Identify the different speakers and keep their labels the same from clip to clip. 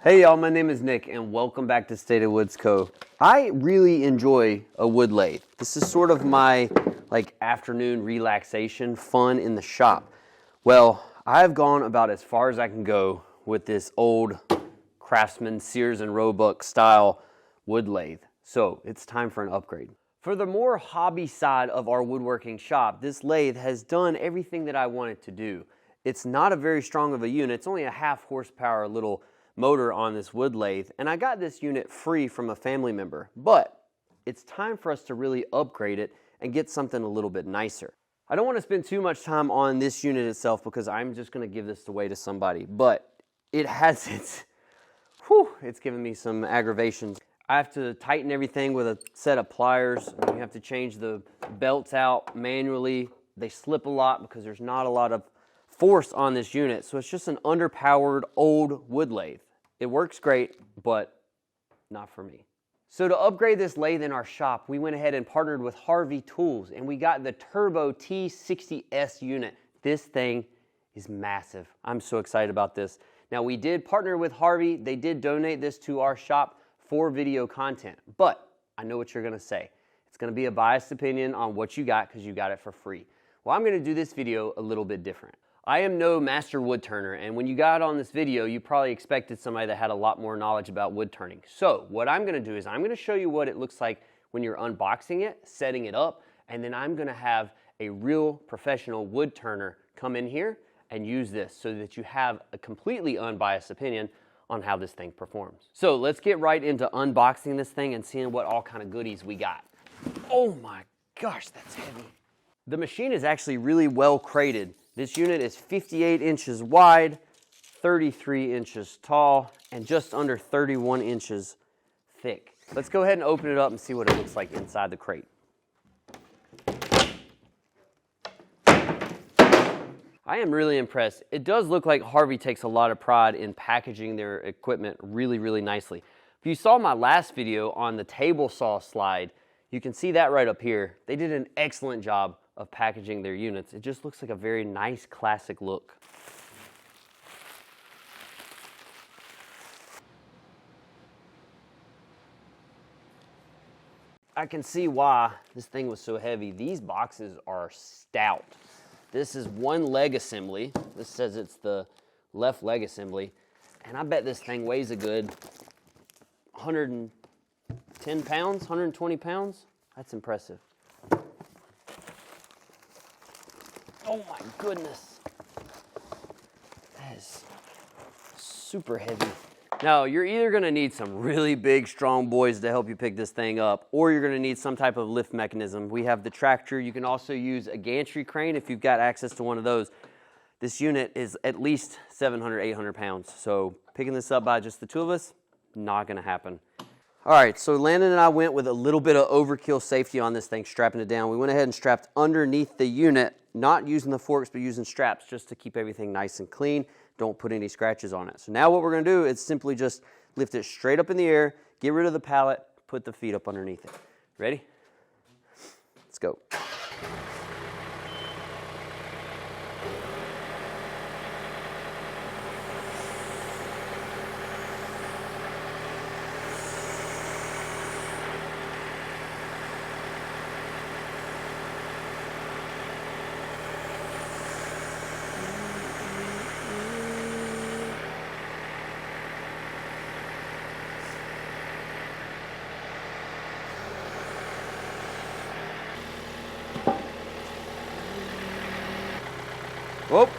Speaker 1: Hey y'all, my name is Nick and welcome back to State of Woods Co. I really enjoy a wood lathe. This is sort of my afternoon relaxation fun in the shop. Well, I've gone about as far as I can go with this old Craftsman Sears and Roebuck style wood lathe. So it's time for an upgrade. For the more hobby side of our woodworking shop, this lathe has done everything that I wanted to do. It's not a very strong of a unit. It's only a half horsepower little motor on this wood lathe, and I got this unit free from a family member, but it's time for us to really upgrade it and get something a little bit nicer. I don't want to spend too much time on this unit itself because I'm just going to give this away to somebody, but it has it's given me some aggravations. I have to tighten everything with a set of pliers. You have to change the belts out manually. They slip a lot because there's not a lot of force on this unit, so it's just an underpowered old wood lathe. It works great, but not for me. So to upgrade this lathe in our shop, we went ahead and partnered with Harvey Tools, and we got the Turbo T60S unit. This thing is massive. I'm so excited about this. Now, we did partner with Harvey. They did donate this to our shop for video content, but I know what you're gonna say. It's gonna be a biased opinion on what you got because you got it for free. Well, I'm gonna do this video a little bit different. I am no master wood turner, and when you got on this video, you probably expected somebody that had a lot more knowledge about wood turning. So what I'm gonna do is I'm gonna show you what it looks like when you're unboxing it, setting it up, and then I'm gonna have a real professional wood turner come in here and use this so that you have a completely unbiased opinion on how this thing performs. So let's get right into unboxing this thing and seeing what all kind of goodies we got. Oh my gosh, that's heavy. The machine is actually really well crated. This unit is 58 inches wide, 33 inches tall, and just under 31 inches thick. Let's go ahead and open it up and see what it looks like inside the crate. I am really impressed. It does look like Harvey takes a lot of pride in packaging their equipment really, really nicely. If you saw my last video on the table saw slide, you can see that right up here. They did an excellent job of packaging their units. It just looks like a very nice classic look. I can see why this thing was so heavy. These boxes are stout. This is one leg assembly. This says it's the left leg assembly, and I bet this thing weighs a good 110 pounds, 120 pounds. That's impressive. Oh my goodness. That is super heavy. Now, you're either gonna need some really big, strong boys to help you pick this thing up, or you're gonna need some type of lift mechanism. We have the tractor. You can also use a gantry crane if you've got access to one of those. This unit is at least 700, 800 pounds. So picking this up by just the two of us, not gonna happen. All right, so Landon and I went with a little bit of overkill safety on this thing, strapping it down. We went ahead and strapped underneath the unit, not using the forks, but using straps just to keep everything nice and clean. Don't put any scratches on it. So now what we're gonna do is simply just lift it straight up in the air, get rid of the pallet, put the feet up underneath it. Ready? Let's go. Whoop.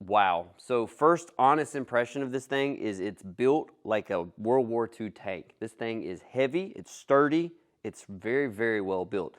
Speaker 1: Wow. So first honest impression of this thing is it's built like a World War II tank. This thing is heavy, it's sturdy, it's very, very well built.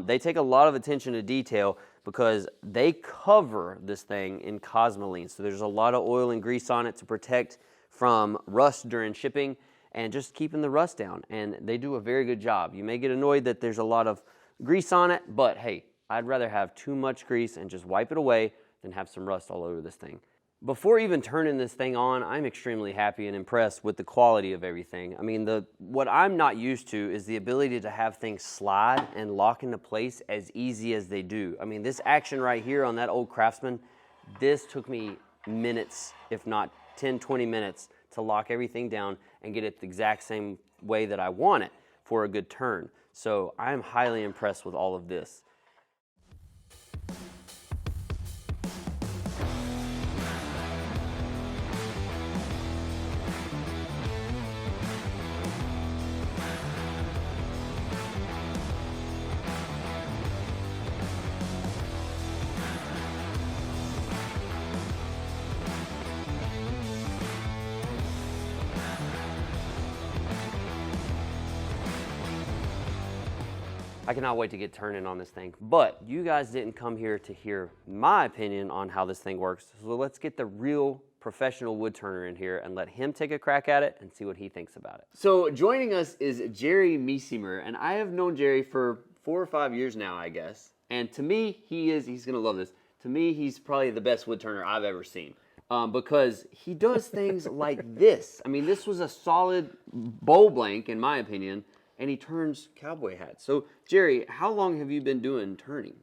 Speaker 1: They take a lot of attention to detail because they cover this thing in Cosmoline. So there's a lot of oil and grease on it to protect from rust during shipping. and just keeping the rust down. And they do a very good job. You may get annoyed that there's a lot of grease on it, but hey, I'd rather have too much grease and just wipe it away than have some rust all over this thing. Before even turning this thing on, I'm extremely happy and impressed with the quality of everything. I mean, what I'm not used to is the ability to have things slide and lock into place as easy as they do. I mean, this action right here on that old Craftsman, this took me minutes, if not 10, 20 minutes to lock everything down and get it the exact same way that I want it for a good turn. So I'm highly impressed with all of this. I cannot wait to get turning on this thing, but you guys didn't come here to hear my opinion on how this thing works, so let's get the real professional wood turner in here and let him take a crack at it and see what he thinks about it. So joining us is Jerry Measimer, and I have known Jerry for 4 or 5 years now, I guess, and to me, he's gonna love this, to me, he's probably the best wood turner I've ever seen. Because he does things like this. I mean, this was a solid bowl blank, in my opinion, and he turns cowboy hats. So, Jerry, how long have you been doing turning?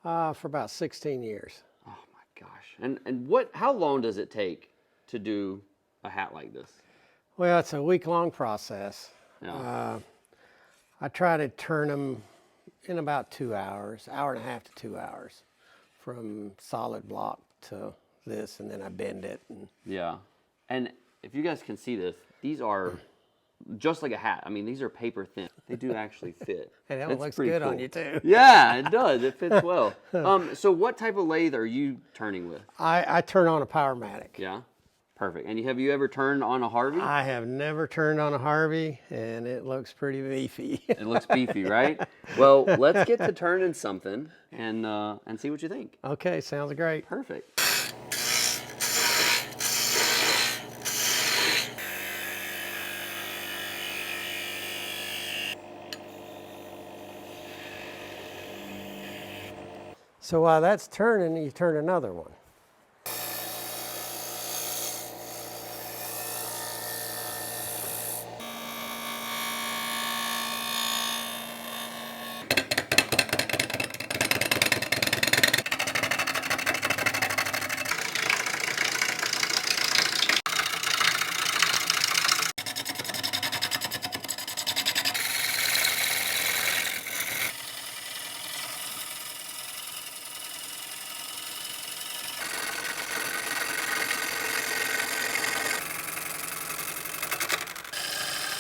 Speaker 2: For about 16 years.
Speaker 1: Oh my gosh. And how long does it take to do a hat like this?
Speaker 2: Well, it's a week-long process.
Speaker 1: Yeah.
Speaker 2: I try to turn them in about 2 hours, hour and a half to 2 hours, from solid block to this, and then I bend it.
Speaker 1: Yeah. And if you guys can see this, these are just like a hat. I mean, these are paper thin. They do actually fit.
Speaker 2: And that looks good on you too.
Speaker 1: Yeah, it does. It fits well. So what type of lathe are you turning with?
Speaker 2: I turn on a Powermatic.
Speaker 1: Yeah, perfect. And have you ever turned on a Harvey?
Speaker 2: I have never turned on a Harvey, and it looks pretty beefy.
Speaker 1: It looks beefy, right? Well, let's get to turning something and see what you think.
Speaker 2: Okay, sounds great.
Speaker 1: Perfect.
Speaker 2: So while that's turning, you turn another one.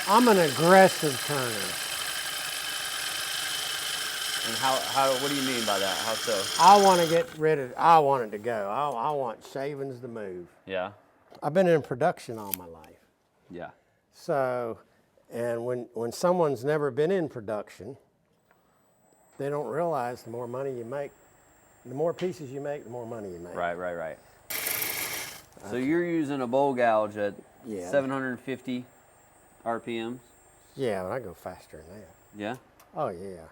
Speaker 2: I'm an aggressive turner.
Speaker 1: And what do you mean by that? How so?
Speaker 2: I want to get rid of, I want it to go. I want shavings to move.
Speaker 1: Yeah.
Speaker 2: I've been in production all my life.
Speaker 1: Yeah.
Speaker 2: So, and when someone's never been in production, they don't realize the more money you make, the more pieces you make, the more money you make.
Speaker 1: Right. So you're using a bowl gouge at 750 RPMs?
Speaker 2: Yeah, but I go faster than that.
Speaker 1: Yeah?
Speaker 2: Oh, yeah.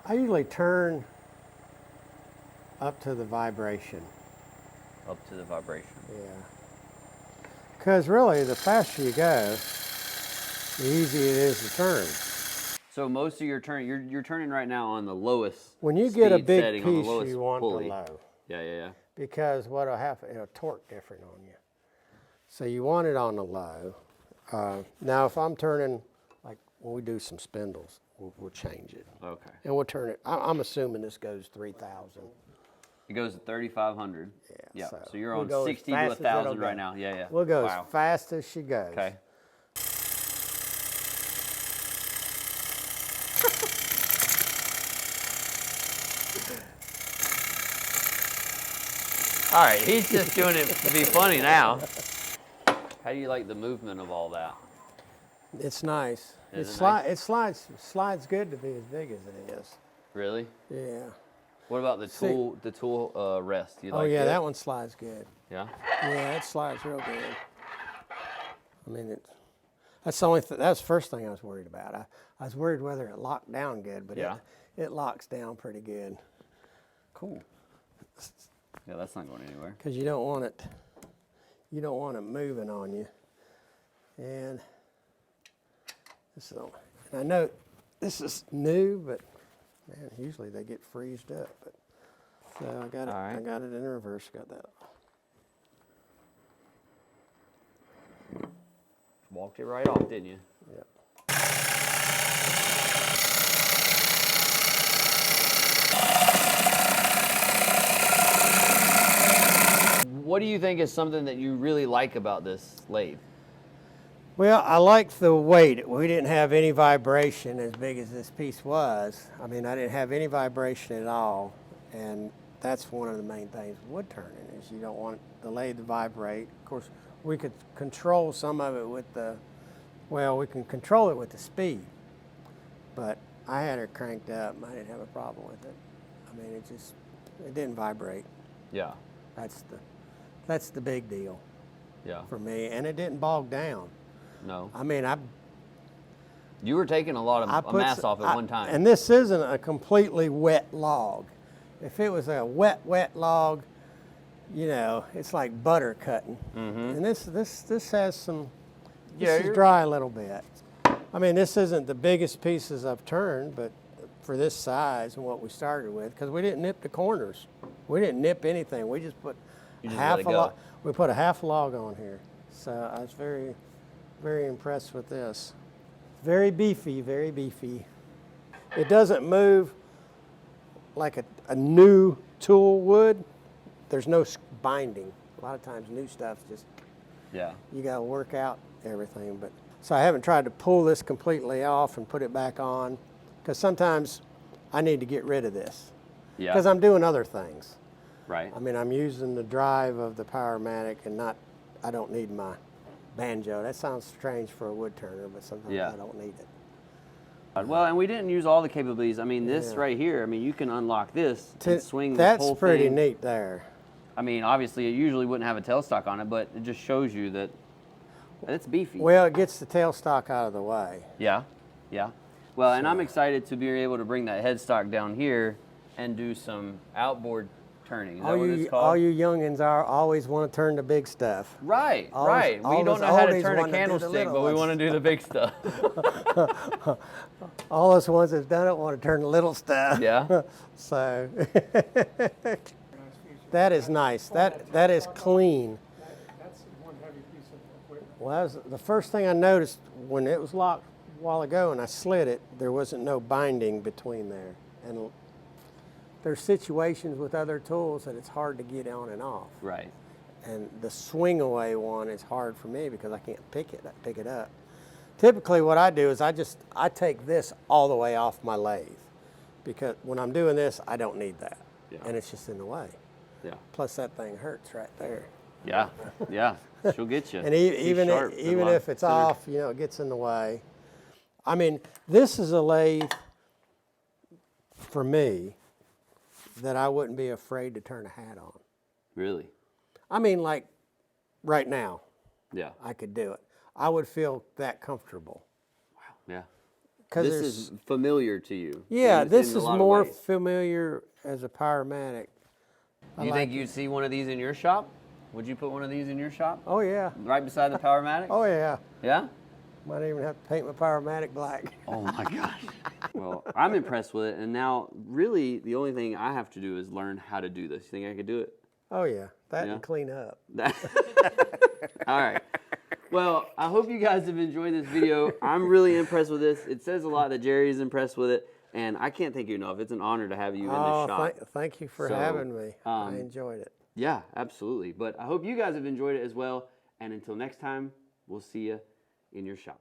Speaker 2: I usually turn up to the vibration.
Speaker 1: Up to the vibration.
Speaker 2: Yeah. Because really, the faster you go, the easier it is to turn.
Speaker 1: So most of your turn, you're turning right now on the lowest.
Speaker 2: When you get a big
Speaker 1: setting,
Speaker 2: piece,
Speaker 1: on the
Speaker 2: you want
Speaker 1: pulley.
Speaker 2: the low.
Speaker 1: Yeah.
Speaker 2: Because what'll happen, it'll torque different on you. So you want it on the low. Now, if I'm turning, like when we do some spindles, we'll change it.
Speaker 1: Okay.
Speaker 2: And we'll turn it. I'm assuming this goes 3,000.
Speaker 1: It goes at 3,500.
Speaker 2: Yeah.
Speaker 1: So you're
Speaker 2: we'll
Speaker 1: on 60 to 1,000 right now. Yeah.
Speaker 2: We'll go as fast as she goes.
Speaker 1: Okay. All right, he's just doing it to be funny now. How do you like the movement of all that?
Speaker 2: It's nice. It slides good to be as big as it is.
Speaker 1: Really?
Speaker 2: Yeah.
Speaker 1: What about the tool rest? You
Speaker 2: Oh
Speaker 1: like
Speaker 2: yeah,
Speaker 1: it?
Speaker 2: that one slides good.
Speaker 1: Yeah?
Speaker 2: Yeah, it slides real good. I mean, That's the only that's the first thing I was worried about. I was worried whether it locked down good, but it locks down pretty good.
Speaker 1: Cool. Yeah, that's not going anywhere.
Speaker 2: Because you don't want it moving on you. And this is, and I know this is new, but man, usually they get freezed up. But so I got it. I got it in reverse. Got that.
Speaker 1: Walked it right off, didn't you?
Speaker 2: Yep.
Speaker 1: What do you think is something that you really like about this lathe?
Speaker 2: Well, I like the weight. We didn't have any vibration as big as this piece was. I mean, I didn't have any vibration at all, and that's one of the main things with wood turning is you don't want the lathe to vibrate. Of course, we could control some of it with the, well, we can control it with the speed, but I had it cranked up and I didn't have a problem with it. I mean, it didn't vibrate.
Speaker 1: Yeah.
Speaker 2: That's the big deal.
Speaker 1: Yeah.
Speaker 2: For me, and it didn't bog down.
Speaker 1: No.
Speaker 2: I mean,
Speaker 1: you were taking a lot of mass off at one time.
Speaker 2: And this isn't a completely wet log. If it was a wet log, you know, it's like butter cutting. And this has some, this is dry a little bit. I mean, this isn't the biggest pieces I've turned, but for this size and what we started with, because we didn't nip the corners. We didn't nip anything. We just put half a log. We put a half log on here. So I was very, very impressed with this. Very beefy, very beefy. It doesn't move like a new tool would. There's no binding. A lot of times new stuff's just, you gotta work out everything. But so I haven't tried to pull this completely off and put it back on, because sometimes I need to get rid of this.
Speaker 1: Yeah.
Speaker 2: Because I'm doing other things.
Speaker 1: Right.
Speaker 2: I mean, I'm using the drive of the Powermatic and I don't need my banjo. That sounds strange for a wood turner, but sometimes I don't need it.
Speaker 1: Well, and we didn't use all the capabilities. I mean, this right here, I mean, you can unlock this and swing the whole thing.
Speaker 2: That's pretty neat there.
Speaker 1: I mean, obviously, it usually wouldn't have a tailstock on it, but it just shows you that it's beefy.
Speaker 2: Well, it gets the tailstock out of the way.
Speaker 1: Yeah, yeah. Well, and I'm excited to be able to bring that headstock down here and do some outboard turning. Is that what it's called?
Speaker 2: All you youngins always want to turn the big stuff.
Speaker 1: Right, right. We don't know how to turn a candlestick, but we want to do the big stuff.
Speaker 2: All those ones that've done it want to turn the little stuff.
Speaker 1: Yeah.
Speaker 2: So that is nice. That is clean.
Speaker 3: That's one heavy piece of equipment.
Speaker 2: Well, that was the first thing I noticed when it was locked a while ago and I slid it. There wasn't no binding between there, and there's situations with other tools that it's hard to get on and off.
Speaker 1: Right.
Speaker 2: And the swing away one is hard for me because I can't pick it up. Typically what I do is I take this all the way off my lathe, because when I'm doing this, I don't need that.
Speaker 1: Yeah.
Speaker 2: And it's just in the way.
Speaker 1: Yeah.
Speaker 2: Plus that thing hurts right there.
Speaker 1: Yeah, yeah. She'll get you.
Speaker 2: And even if it's off, you know, it gets in the way. I mean, this is a lathe for me that I wouldn't be afraid to turn a hat on.
Speaker 1: Really?
Speaker 2: I mean, like right now,
Speaker 1: Yeah.
Speaker 2: I could do it. I would feel that comfortable.
Speaker 1: Wow. Yeah.
Speaker 2: 'Cause
Speaker 1: This is familiar to you.
Speaker 2: Yeah, this
Speaker 1: in a
Speaker 2: is
Speaker 1: lot of
Speaker 2: more
Speaker 1: ways.
Speaker 2: familiar as a Powermatic.
Speaker 1: You think you'd see one of these in your shop? Would you put one of these in your shop?
Speaker 2: Oh yeah.
Speaker 1: Right beside the Powermatic?
Speaker 2: Oh yeah.
Speaker 1: Yeah?
Speaker 2: Might even have to paint my Powermatic black.
Speaker 1: Oh my gosh. Well, I'm impressed with it, and now really the only thing I have to do is learn how to do this. You think I could do it?
Speaker 2: Oh yeah, that and clean up.
Speaker 1: All right. Well, I hope you guys have enjoyed this video. I'm really impressed with this. It says a lot that Jerry's impressed with it, and I can't thank you enough. It's an honor to have you in this shop.
Speaker 2: Thank you for having me. I enjoyed it.
Speaker 1: Yeah, absolutely. But I hope you guys have enjoyed it as well. And until next time, we'll see you in your shop.